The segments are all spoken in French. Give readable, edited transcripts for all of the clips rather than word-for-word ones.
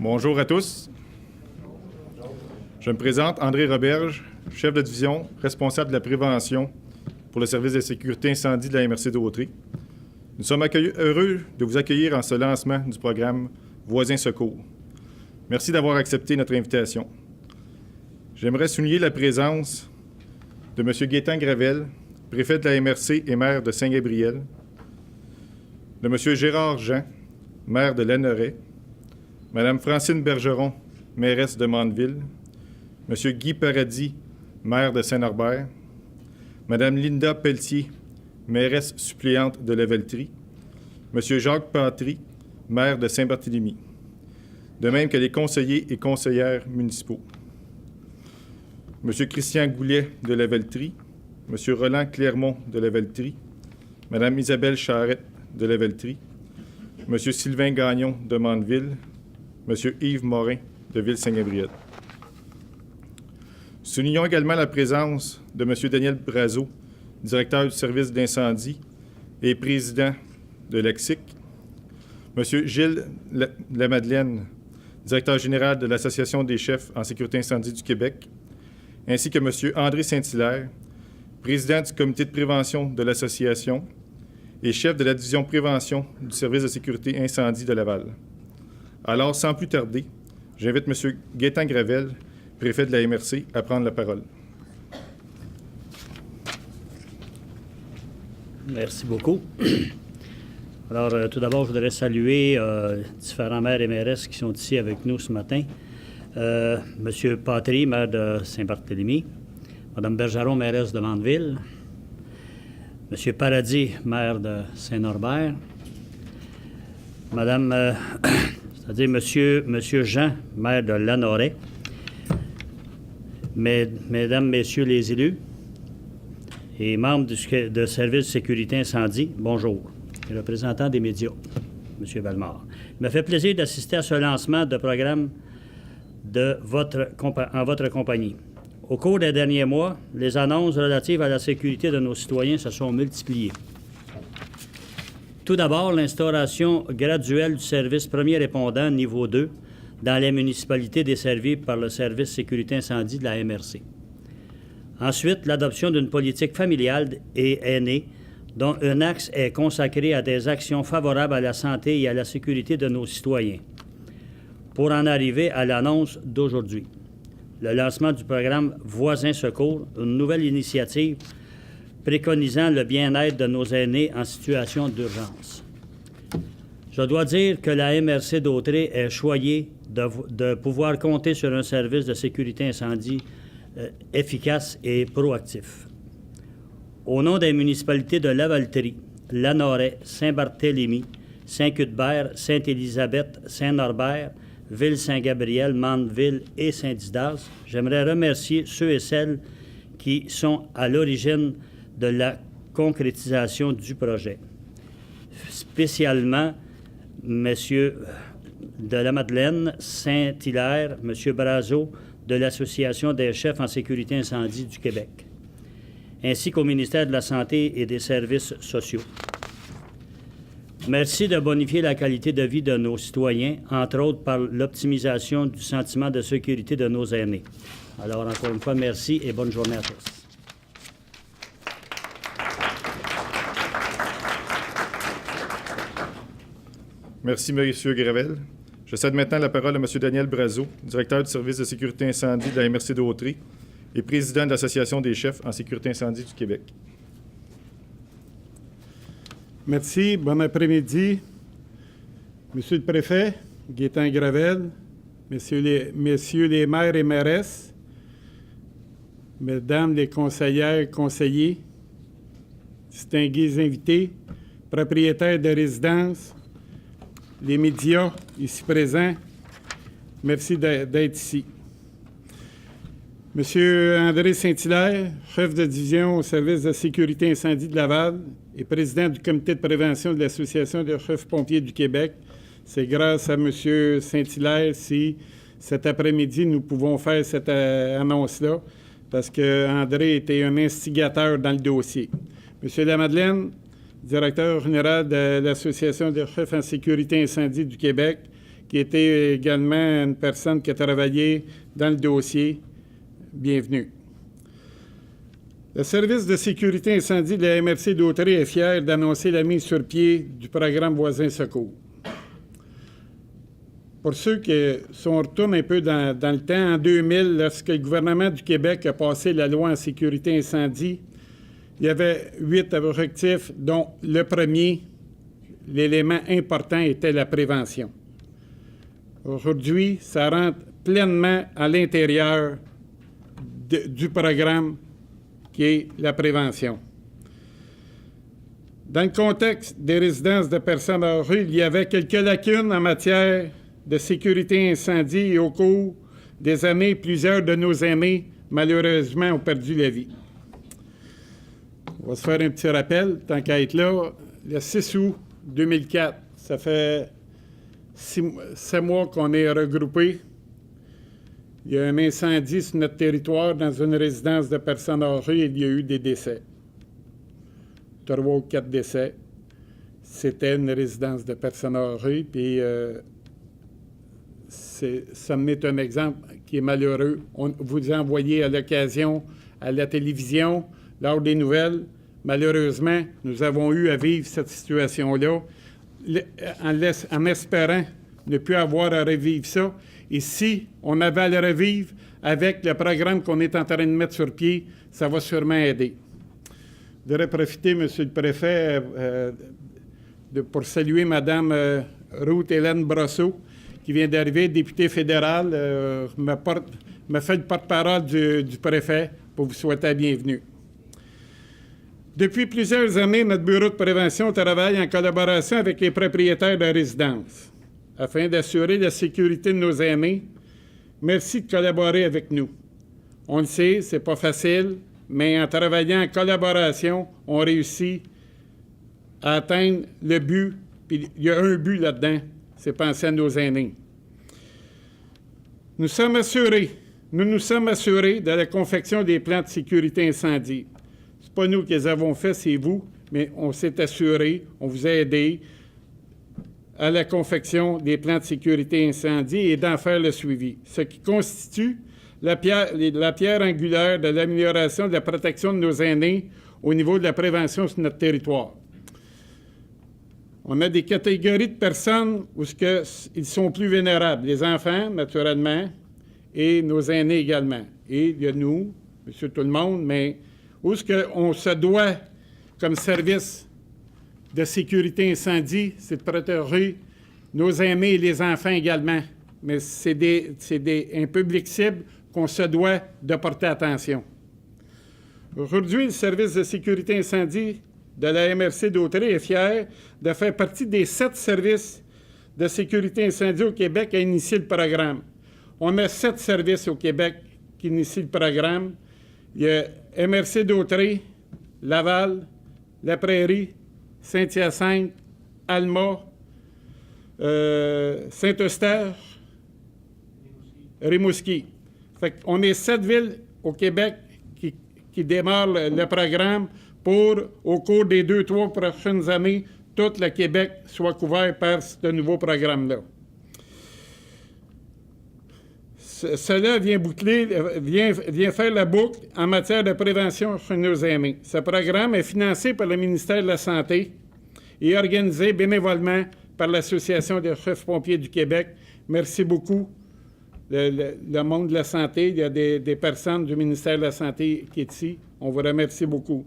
Bonjour à tous. Je me présente, André Roberge, chef de division, responsable de la prévention pour le service de sécurité incendie de la MRC d'Autrey. Nous sommes heureux de vous accueillir en ce lancement du programme Voisins Secours. Merci d'avoir accepté notre invitation. J'aimerais souligner la présence de M. Gaétan Gravel, préfet de la MRC et maire de Saint-Gabriel, de M. Gérard Jean, maire de Lanoret, Mme Francine Bergeron, mairesse de Mandeville, M. Guy Paradis, maire de Saint-Norbert, Mme Linda Pelletier, mairesse suppléante de Lavelterie, M. Jacques Patry, maire de Saint-Barthélemy, de même que les conseillers et conseillères municipaux. M. Christian Goulet de Lavelterie, M. Roland Clermont de Lavelterie, Mme Isabelle Charette de Lavelterie, M. Sylvain Gagnon de Mandeville, M. Yves Morin de Ville-Saint-Gabriel. Soulignons également la présence de M. Daniel Brazeau, directeur du service d'incendie et président de l'ACSIC, M. Gilles Lamadeleine, directeur général de l'Association des chefs en sécurité incendie du Québec, ainsi que M. André Saint-Hilaire, président du comité de prévention de l'association et chef de la division prévention du service de sécurité incendie de Laval. Alors, sans plus tarder, j'invite M. Gaétan Gravel, préfet de la MRC, à prendre la parole. Merci beaucoup. Alors, tout d'abord, je voudrais saluer différents maires et mairesses qui sont ici avec nous ce matin. M. Patry, maire de Saint-Barthélemy, Mme Bergeron, mairesse de Mandeville, M. Paradis, maire de Saint-Norbert, Mme, c'est-à-dire M. Jean, maire de Lanoret, Mesdames, Messieurs les élus et membres du service de sécurité incendie, bonjour. Et représentants des médias, M. Bellemare. Il me fait plaisir d'assister à ce lancement de programme en votre compagnie. Au cours des derniers mois, les annonces relatives à la sécurité de nos citoyens se sont multipliées. Tout d'abord, l'instauration graduelle du service premier répondant niveau 2 dans les municipalités desservies par le service sécurité incendie de la MRC. Ensuite, l'adoption d'une politique familiale et aînée dont un axe est consacré à des actions favorables à la santé et à la sécurité de nos citoyens. Pour en arriver à l'annonce d'aujourd'hui, le lancement du programme Voisins Secours, une nouvelle initiative préconisant le bien-être de nos aînés en situation d'urgence. Je dois dire que la MRC d'Autrey est choyée de pouvoir compter sur un service de sécurité incendie efficace et proactif. Au nom des municipalités de Lavalterie, Lanoret, Saint-Barthélemy, Saint-Cuthbert, Sainte-Élisabeth, Saint-Norbert, Ville-Saint-Gabriel, Mandeville et Saint-Didas, j'aimerais remercier ceux et celles qui sont à l'origine de la concrétisation du projet. Spécialement, M. de la Madeleine, Saint-Hilaire, M. Brazeau, de l'Association des chefs en sécurité incendie du Québec, ainsi qu'au ministère de la Santé et des Services sociaux. Merci de bonifier la qualité de vie de nos citoyens, entre autres par l'optimisation du sentiment de sécurité de nos aînés. Alors, encore une fois, merci et bonne journée à tous. Merci, M. Gravel. Je cède maintenant la parole à M. Daniel Brazeau, directeur du service de sécurité incendie de la MRC d'Autrey et président de l'Association des chefs en sécurité incendie du Québec. Merci. Bon après-midi. Monsieur le préfet, Gaétan Gravel, messieurs les maires et mairesses, mesdames les conseillères, conseillers, distingués invités, propriétaires de résidences, les médias ici présents, merci d'être ici. Monsieur André Saint-Hilaire, chef de division au service de sécurité incendie de Laval et président du comité de prévention de l'Association des chefs pompiers du Québec. C'est grâce à Monsieur Saint-Hilaire si cet après-midi nous pouvons faire cette annonce-là, parce qu'André était un instigateur dans le dossier. Monsieur Lamadeleine, directeur général de l'Association des chefs en sécurité incendie du Québec, qui était également une personne qui a travaillé dans le dossier. Bienvenue. Le service de sécurité incendie de la MRC d'Autrey est fier d'annoncer la mise sur pied du programme Voisins Secours. Pour ceux qui sont retournés un peu dans le temps, en 2000, lorsque le gouvernement du Québec a passé la loi en sécurité incendie, il y avait 8 objectifs, dont le premier, l'élément important, était la prévention. Aujourd'hui, ça rentre pleinement à l'intérieur du programme qui est la prévention. Dans le contexte des résidences de personnes âgées, il y avait quelques lacunes en matière de sécurité incendie et au cours des années, plusieurs de nos aînés, malheureusement, ont perdu la vie. On va se faire un petit rappel, tant qu'à être là. Le 6 août 2004, ça fait 7 mois qu'on est regroupés. Il y a un incendie sur notre territoire dans une résidence de personnes âgées et il y a eu des décès. 3 ou 4 décès. C'était une résidence de personnes âgées, puis ça me met un exemple qui est malheureux. Vous envoyez à l'occasion à la télévision, lors des nouvelles. Malheureusement, nous avons eu à vivre cette situation-là en espérant ne plus avoir à revivre ça. Et si on avait à le revivre avec le programme qu'on est en train de mettre sur pied, ça va sûrement aider. Je voudrais profiter, Monsieur le Préfet, pour saluer Mme Ruth Hélène Brosseau, qui vient d'arriver, députée fédérale, me fait le porte-parole du préfet pour vous souhaiter la bienvenue. Depuis plusieurs années, notre bureau de prévention travaille en collaboration avec les propriétaires de résidences afin d'assurer la sécurité de nos aînés. Merci de collaborer avec nous. On le sait, c'est pas facile, mais en travaillant en collaboration, on réussit à atteindre le but. Puis il y a un but là-dedans, c'est penser à nos aînés. Nous nous sommes assurés de la confection des plans de sécurité incendie. C'est pas nous qui les avons faits, c'est vous, mais on s'est assuré, on vous a aidé à la confection des plans de sécurité incendie et d'en faire le suivi, ce qui constitue la pierre angulaire de l'amélioration de la protection de nos aînés au niveau de la prévention sur notre territoire. On a des catégories de personnes où ils sont plus vulnérables, les enfants, naturellement, et nos aînés également. Et il y a nous, monsieur tout le monde, mais où est-ce qu'on se doit, comme service de sécurité incendie, c'est de protéger nos aînés et les enfants également. Mais c'est un public cible qu'on se doit de porter attention. Aujourd'hui, le service de sécurité incendie de la MRC d'Autrey est fier de faire partie des 7 services de sécurité incendie au Québec à initier le programme. On a 7 services au Québec qui initient le programme. Il y a MRC d'Autrey, Laval, La Prairie, Saint-Hyacinthe, Alma, Saint-Eustache, Rimouski. Fait qu'on est 7 villes au Québec qui démarrent le programme pour, au cours des 2-3 prochaines années, tout le Québec soit couvert par ce nouveau programme-là. Cela vient faire la boucle en matière de prévention chez nos aînés. Ce programme est financé par le ministère de la Santé et organisé bénévolement par l'Association des chefs pompiers du Québec. Merci beaucoup, le monde de la santé. Il y a des personnes du ministère de la Santé qui est ici. On vous remercie beaucoup.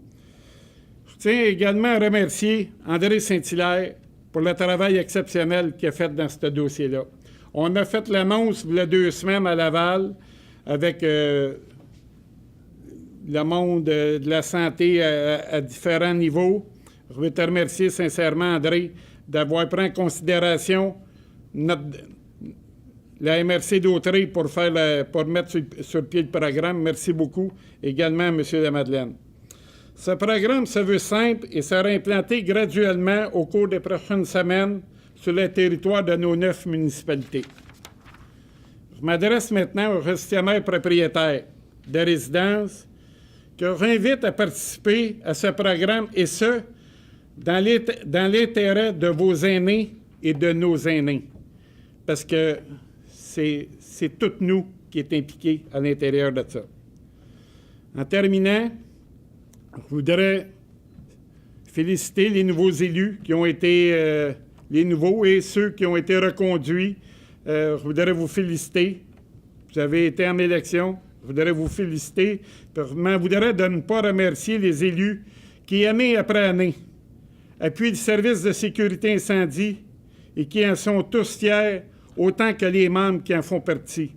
Je tiens également à remercier André Saint-Hilaire pour le travail exceptionnel qu'il a fait dans ce dossier-là. On a fait l'annonce il y a 2 semaines à Laval avec le monde de la santé à différents niveaux. Je veux te remercier sincèrement, André, d'avoir pris en considération la MRC d'Autrey pour mettre sur pied le programme. Merci beaucoup. Également à M. Lamadeleine. Ce programme se veut simple et sera implanté graduellement au cours des prochaines semaines sur le territoire de nos 9 municipalités. Je m'adresse maintenant aux gestionnaires propriétaires de résidences que j'invite à participer à ce programme et ce, dans l'intérêt de vos aînés et de nos aînés. parce que c'est tout nous qui est impliqués à l'intérieur de ça. En terminant, je voudrais féliciter les nouveaux élus qui ont été les nouveaux et ceux qui ont été reconduits. Je voudrais vous féliciter. Vous avez été en élection. Je voudrais vous féliciter. Je voudrais de ne pas remercier les élus qui, année après année, appuient le service de sécurité incendie et qui en sont tous fiers, autant que les membres qui en font partie.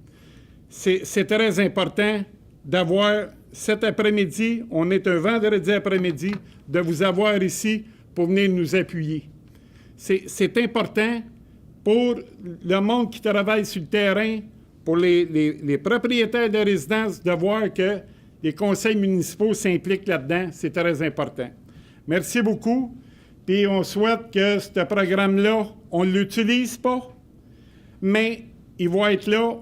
C'est très important d'avoir cet après-midi, on est un vendredi après-midi, de vous avoir ici pour venir nous appuyer. C'est important pour le monde qui travaille sur le terrain, pour les propriétaires de résidences, de voir que les conseils municipaux s'impliquent là-dedans. C'est très important. Merci beaucoup. Puis on souhaite que ce programme-là, on ne l'utilise pas, mais il va être là.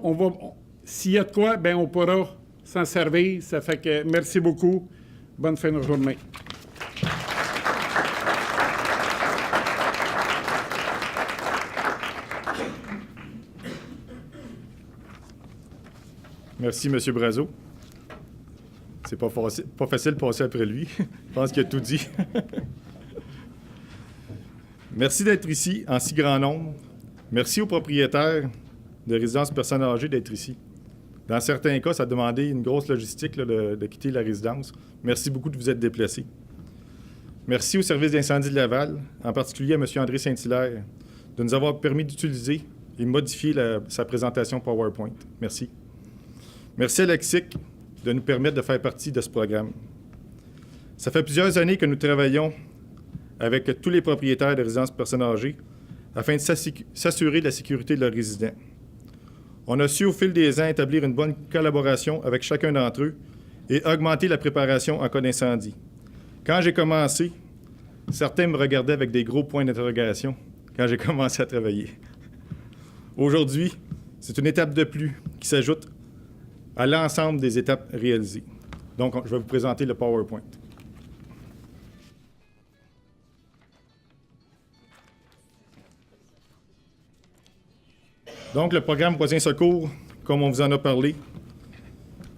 S'il y a de quoi, bien, on pourra s'en servir. Ça fait que merci beaucoup. Bonne fin de journée. Merci, M. Brazeau. C'est pas facile de passer après lui. Je pense qu'il a tout dit. Merci d'être ici en si grand nombre. Merci aux propriétaires de résidences personnes âgées d'être ici. Dans certains cas, ça a demandé une grosse logistique là, de quitter la résidence. Merci beaucoup de vous être déplacés. Merci au service d'incendie de Laval, en particulier à M. André Saint-Hilaire, de nous avoir permis d'utiliser et modifier sa présentation PowerPoint. Merci. Merci à l'ACSIC de nous permettre de faire partie de ce programme. Ça fait plusieurs années que nous travaillons avec tous les propriétaires de résidences personnes âgées afin de s'assurer de la sécurité de leurs résidents. On a su au fil des ans établir une bonne collaboration avec chacun d'entre eux et augmenter la préparation en cas d'incendie. Quand j'ai commencé, certains me regardaient avec des gros points d'interrogation quand j'ai commencé à travailler. Aujourd'hui, c'est une étape de plus qui s'ajoute à l'ensemble des étapes réalisées. Donc, je vais vous présenter le PowerPoint. Donc, le programme Voisins Secours, comme on vous en a parlé,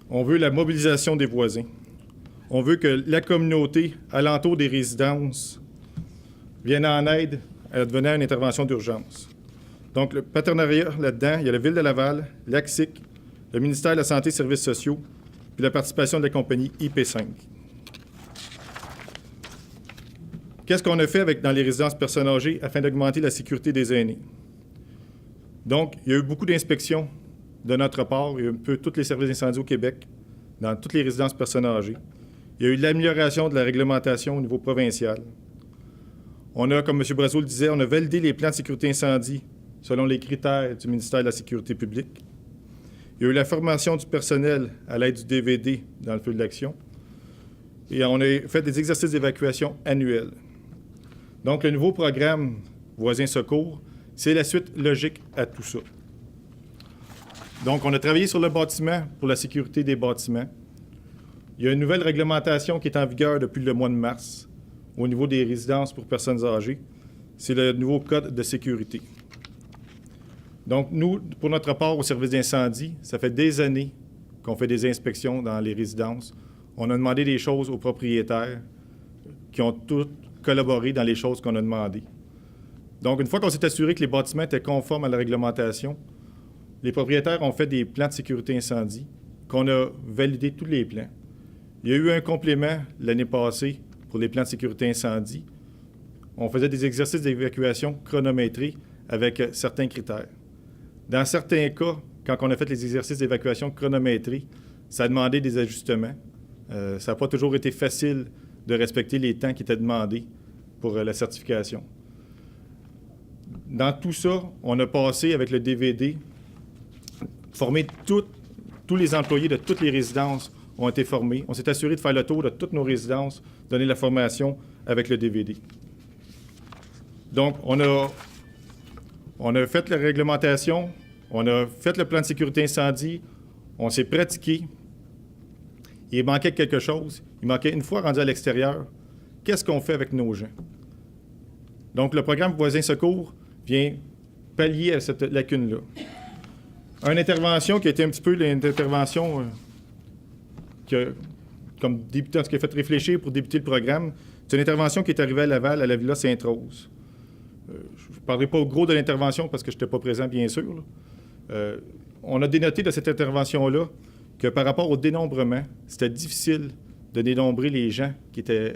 on veut la mobilisation des voisins. On veut que la communauté alentour des résidences vienne en aide à devenir une intervention d'urgence. Donc, le partenariat là-dedans, il y a la Ville de Laval, l'ACSIC, le ministère de la Santé et des Services sociaux, puis la participation de la compagnie IP5. Qu'est-ce qu'on a fait dans les résidences personnes âgées afin d'augmenter la sécurité des aînés? Donc, il y a eu beaucoup d'inspections de notre part. Il y a eu un peu tous les services d'incendie au Québec, dans toutes les résidences personnes âgées. Il y a eu l'amélioration de la réglementation au niveau provincial. On a, comme M. Brazeau le disait, on a validé les plans de sécurité incendie selon les critères du ministère de la Sécurité publique. Il y a eu la formation du personnel à l'aide du DVD dans le feu de l'action. Et on a fait des exercices d'évacuation annuels. Donc, le nouveau programme Voisins Secours, c'est la suite logique à tout ça. Donc, on a travaillé sur le bâtiment pour la sécurité des bâtiments. Il y a une nouvelle réglementation qui est en vigueur depuis le mois de mars au niveau des résidences pour personnes âgées. C'est le nouveau code de sécurité. Donc, nous, pour notre part au service d'incendie, ça fait des années qu'on fait des inspections dans les résidences. On a demandé des choses aux propriétaires qui ont tous collaboré dans les choses qu'on a demandées. Donc, une fois qu'on s'est assuré que les bâtiments étaient conformes à la réglementation, les propriétaires ont fait des plans de sécurité incendie, qu'on a validé tous les plans. Il y a eu un complément l'année passée pour les plans de sécurité incendie. On faisait des exercices d'évacuation chronométrés avec certains critères. Dans certains cas, quand on a fait les exercices d'évacuation chronométrés, ça a demandé des ajustements. Ça n'a pas toujours été facile de respecter les temps qui étaient demandés pour la certification. Dans tout ça, on a passé avec le DVD, formé tous les employés de toutes les résidences ont été formés. On s'est assuré de faire le tour de toutes nos résidences, donner la formation avec le DVD. Donc, on a fait la réglementation, on a fait le plan de sécurité incendie, on s'est pratiqué. Il manquait quelque chose. Il manquait, une fois rendu à l'extérieur, qu'est-ce qu'on fait avec nos gens? Donc, le programme Voisins Secours vient pallier à cette lacune-là. Une intervention qui a été un petit peu l'intervention comme débutant, ce qui a fait réfléchir pour débuter le programme, c'est une intervention qui est arrivée à Laval, à la Villa Sainte-Rose. Je ne parlerai pas au gros de l'intervention parce que je n'étais pas présent, bien sûr. On a dénoté de cette intervention-là que par rapport au dénombrement, c'était difficile de dénombrer les gens qui étaient,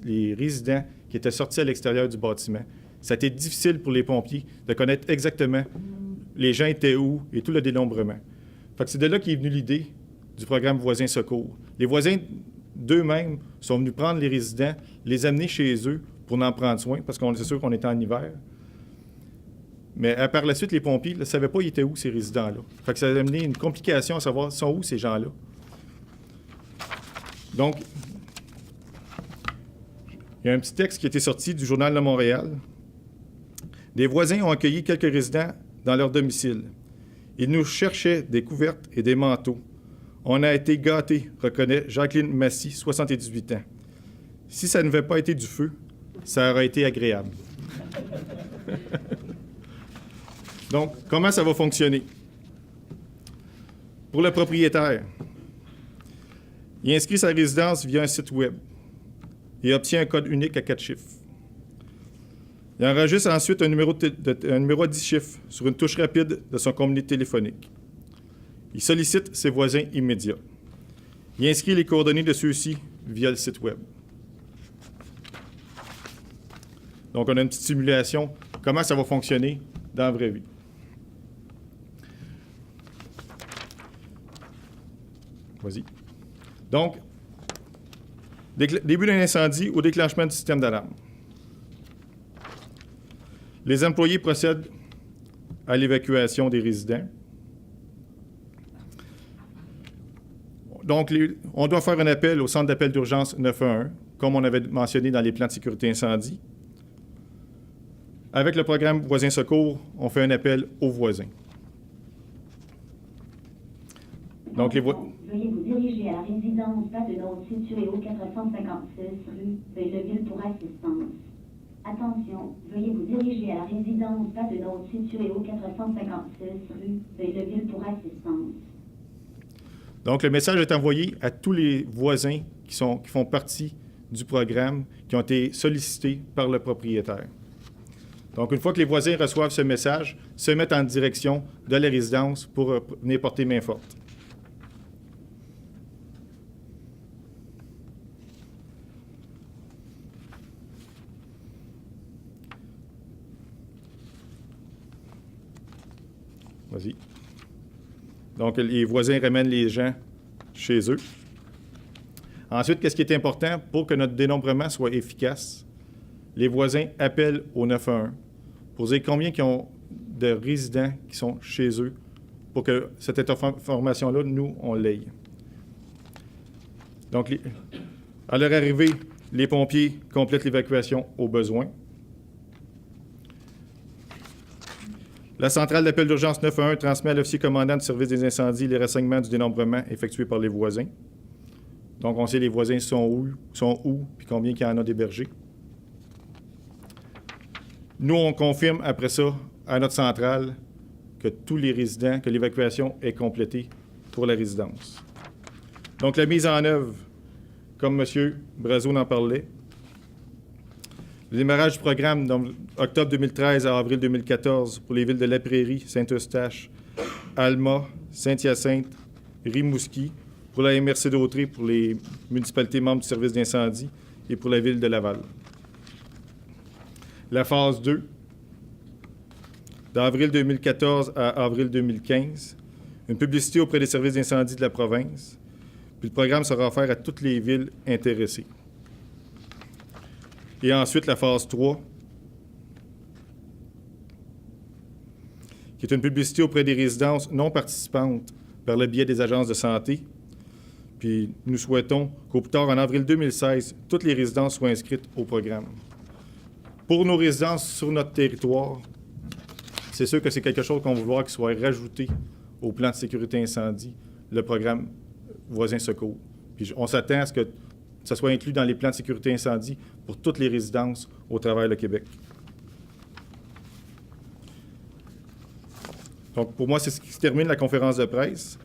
les résidents qui étaient sortis à l'extérieur du bâtiment. Ça a été difficile pour les pompiers de connaître exactement les gens étaient où et tout le dénombrement. Fait que c'est de là qu'est venue l'idée du programme Voisins Secours. Les voisins d'eux-mêmes sont venus prendre les résidents, les amener chez eux pour en prendre soin, parce qu'on c'est sûr qu'on était en hiver. Mais par la suite, les pompiers ne savaient pas ils étaient où ces résidents-là. Fait que ça a amené une complication à savoir sont où ces gens-là. Donc, il y a un petit texte qui a été sorti du Journal de Montréal. Des voisins ont accueilli quelques résidents dans leur domicile. Ils nous cherchaient des couvertes et des manteaux. On a été gâtés, reconnaît Jacqueline Massy, 78 ans. Si ça n'avait pas été du feu, ça aurait été agréable. Donc, comment ça va fonctionner? Pour le propriétaire, il inscrit sa résidence via un site web et obtient un code unique à 4 chiffres. Il enregistre ensuite un numéro à 10 chiffres sur une touche rapide de son combiné téléphonique. Il sollicite ses voisins immédiats. Il inscrit les coordonnées de ceux-ci via le site web. Donc, on a une petite simulation. Comment ça va fonctionner dans la vraie vie? Vas-y. Donc, début d'un incendie ou déclenchement du système d'alarme. Les employés procèdent à l'évacuation des résidents. Donc, on doit faire un appel au centre d'appel d'urgence 911, comme on avait mentionné dans les plans de sécurité incendie. Avec le programme Voisins Secours, on fait un appel aux voisins. Donc, les Veuillez vous diriger à la résidence Pas-de-Note située au 456 rue Veilleville pour assistance. Attention, veuillez vous diriger à la résidence Pas-de-Note située au 456 rue Veilleville pour assistance. Donc, le message est envoyé à tous les voisins qui font partie du programme, qui ont été sollicités par le propriétaire. Donc, une fois que les voisins reçoivent ce message, se mettent en direction de la résidence pour venir porter main forte. Vas-y. Donc, les voisins ramènent les gens chez eux. Ensuite, qu'est-ce qui est important pour que notre dénombrement soit efficace? Les voisins appellent au 911 pour dire combien ils ont de résidents qui sont chez eux pour que cette information-là, nous, on l'ait. Donc, à leur arrivée, les pompiers complètent l'évacuation au besoin. La centrale d'appel d'urgence 911 transmet à l'officier commandant du service des incendies les renseignements du dénombrement effectué par les voisins. Donc, on sait les voisins sont où, puis combien il y en a d'hébergés. Nous, on confirme après ça à notre centrale que tous les résidents, que l'évacuation est complétée pour la résidence. Donc, la mise en œuvre, comme M. Brazeau en parlait, le démarrage du programme d'octobre 2013 à avril 2014 pour les villes de La Prairie, Saint-Eustache, Alma, Saint-Hyacinthe, Rimouski, pour la MRC d'Autrey, pour les municipalités membres du service d'incendie et pour la ville de Laval. La phase 2, d'avril 2014 à avril 2015, une publicité auprès des services d'incendie de la province, puis le programme sera offert à toutes les villes intéressées. Et ensuite, la phase 3, qui est une publicité auprès des résidences non participantes par le biais des agences de santé. Puis nous souhaitons qu'au plus tard, en avril 2016, toutes les résidences soient inscrites au programme. Pour nos résidences sur notre territoire, c'est sûr que c'est quelque chose qu'on va vouloir qu'il soit rajouté au plan de sécurité incendie, le programme Voisins Secours. Puis on s'attend à ce que ça soit inclus dans les plans de sécurité incendie pour toutes les résidences au travers le Québec. Donc, pour moi, c'est ce qui termine la conférence de presse.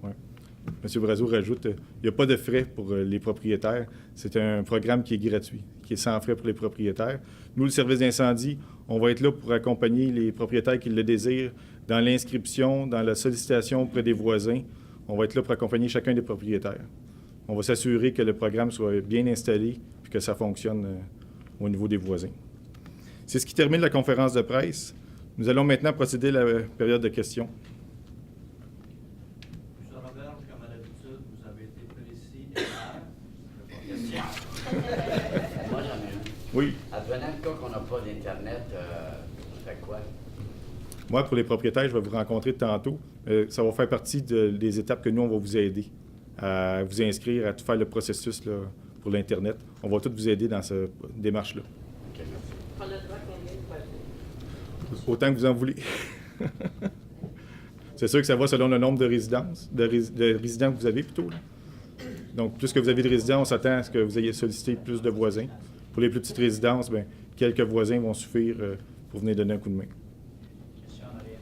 Ouais. M. Brazeau rajoute, il n'y a pas de frais pour les propriétaires. C'est un programme qui est gratuit, qui est sans frais pour les propriétaires. Nous, le service d'incendie, on va être là pour accompagner les propriétaires qui le désirent dans l'inscription, dans la sollicitation auprès des voisins. On va être là pour accompagner chacun des propriétaires. On va s'assurer que le programme soit bien installé et que ça fonctionne au niveau des voisins. C'est ce qui termine la conférence de presse. Nous allons maintenant procéder à la période de questions. M. Robert, comme à l'habitude, vous avez été précis et clair. Question. Moi, j'en ai une. Oui. Advenant le cas qu'on n'a pas d'Internet, on fait quoi? Moi, pour les propriétaires, je vais vous rencontrer tantôt. Ça va faire partie des étapes que nous, on va vous aider à vous inscrire, à tout faire le processus là, pour l'Internet. On va tous vous aider dans cette démarche-là. OK, merci. On a le droit à combien de fois? Autant que vous en voulez. C'est sûr que ça va selon le nombre de résidences, de résidents que vous avez plutôt. Là. Donc, plus que vous avez de résidents, on s'attend à ce que vous ayez sollicité plus de voisins. Pour les plus petites résidences, bien, quelques voisins vont suffire pour venir donner un coup de main. Question en arrière.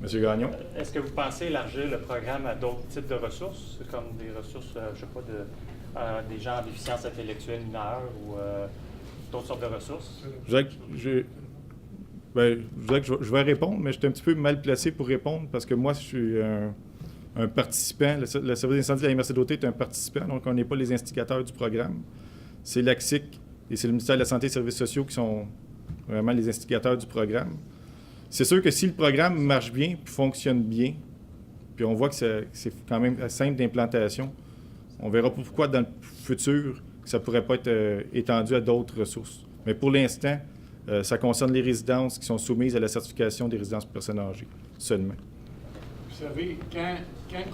Monsieur Gagnon? Est-ce que vous pensez élargir le programme à d'autres types de ressources, comme des ressources, je sais pas, des gens en déficience intellectuelle mineure ou d'autres sortes de ressources? Je dirais que je vais répondre, mais je suis un petit peu mal placé pour répondre parce que moi, je suis un participant. Le service d'incendie de la MRC d'Auté est un participant, donc on n'est pas les instigateurs du programme. C'est l'ACSIC et c'est le ministère de la Santé et des Services sociaux qui sont vraiment les instigateurs du programme. C'est sûr que si le programme marche bien puis fonctionne bien, puis on voit que c'est quand même simple d'implantation, on verra pourquoi dans le futur que ça ne pourrait pas être étendu à d'autres ressources. Mais pour l'instant, ça concerne les résidences qui sont soumises à la certification des résidences pour personnes âgées seulement. Vous savez, quand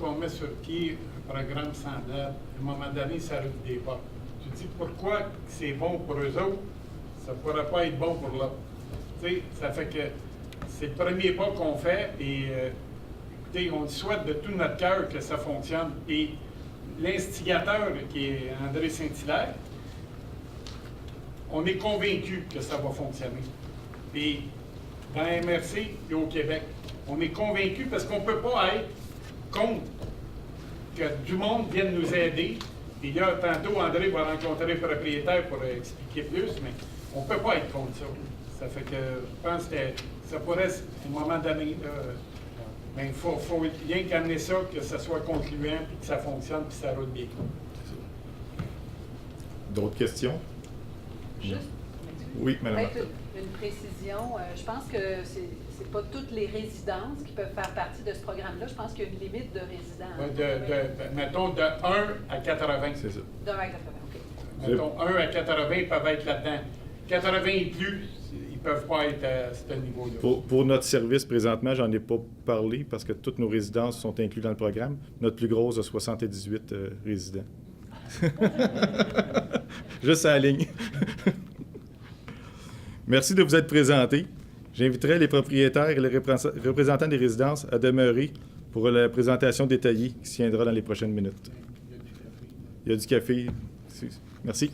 on met sur pied un programme semblable, à un moment donné, ça roule des portes. Tu te dis pourquoi c'est bon pour eux autres, ça ne pourrait pas être bon pour l'autre. Tu sais, ça fait que c'est le premier pas qu'on fait et écoutez, on souhaite de tout notre cœur que ça fonctionne. Et l'instigateur, qui est André Saint-Hilaire, on est convaincu que ça va fonctionner. Et dans la MRC et au Québec, on est convaincu parce qu'on ne peut pas être contre que du monde vienne nous aider. Et là, tantôt, André va rencontrer le propriétaire pour expliquer plus, mais on ne peut pas être contre ça. Ça fait que je pense que ça pourrait, à un moment donné, mais il faut bien qu'amener ça, que ça soit concluant, puis que ça fonctionne, puis ça roule bien. D'autres questions? Juste Oui, Mme peut-être Martin. une précision. Je pense que c'est pas toutes les résidences qui peuvent faire partie de ce programme-là. Je pense qu'il y a une limite de résidents. Ouais, mettons de 1 à 80. C'est ça. De 1 à 80, OK. Mettons 1 à 80, ils peuvent être là-dedans. 80 et plus, ils ne peuvent pas être à ce niveau-là. Pour notre service, présentement, j'en ai pas parlé parce que toutes nos résidences sont incluses dans le programme. Notre plus grosse a 78 résidents. Juste à la ligne. Merci de vous être présenté. J'inviterai les propriétaires et les représentants des résidences à demeurer pour la présentation détaillée qui se tiendra dans les prochaines minutes. Il y a du café. Merci. Merci.